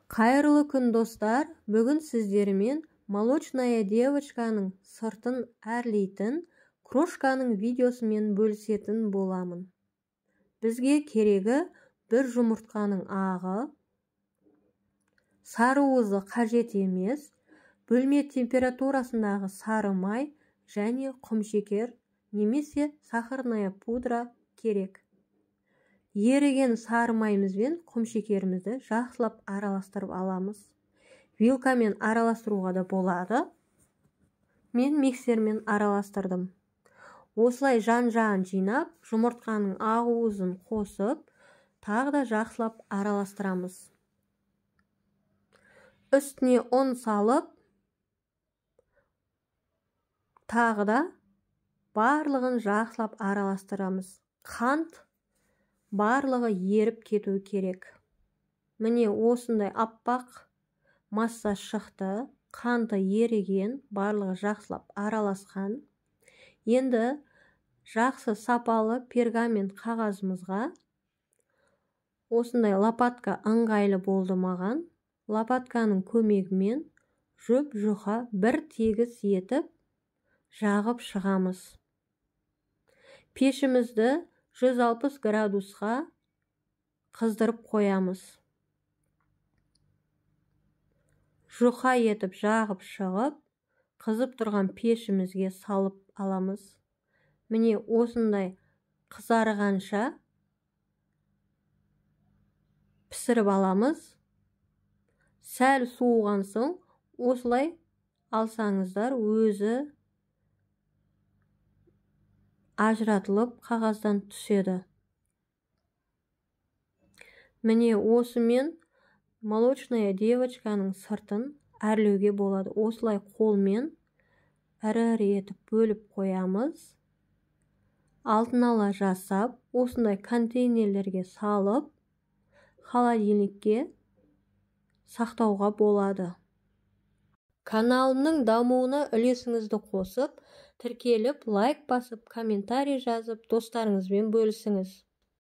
Қайырлы күн достар, бүгін сіздермен молочная девочканың сыртын әрлейтін крошканың видеосымен бөлісетін боламын. Бізге керегі бір жұмыртқаның ағы, сары уызы қажет емес, бөлме температурасындағы сары май және құмшекер немесе сахарная пудра керек. Еріген сары майымызбен құмшекерімізді жақсылап араластырып аламыз. Вилкамен араластыруға да болады. Мен миксермен араластырдым. Осылай жан-жағын жинап, жұмыртқаның ақ уызын қосып, тағы да жақсылап араластырамыз. Үстіне ұн салып, тағы да барлығын жақсылап араластырамыз. Қант барлығы еріп кету керек. Міне осындай аппақ масса шықты, қанты еріген, барлығы жақсылап араласқан. Енді жақсы сапалы пергамент қағазымызға осындай лопатка ыңғайлы болды маған. Лопатканың көмегімен жұп-жұқа бір тегіс етіп жағып шығамыз. Пешімізді 160 градусқа қыздырып қоямыз. Жұқа етіп жағып шығып, қызып тұрған пешімізге салып аламыз. Міне осындай қызарғанша пісіріп аламыз. Сәл суыған соң осылай алсаңыздар өзі ажыратылып қағаздан түседі. Міне осымен молочная девочканың сыртын әрлеуге болады. Осылай қолмен ірі-ірі етіп бөліп қоямыз. Алтын ала жасап, осындай контейнерлерге салып, холодильникке сақтауға болады. Каналымның дамуына үлесіңізді қосып, тіркеліп, лайк басып, комментарий жазып, достарыңызбен бөлісіңіз.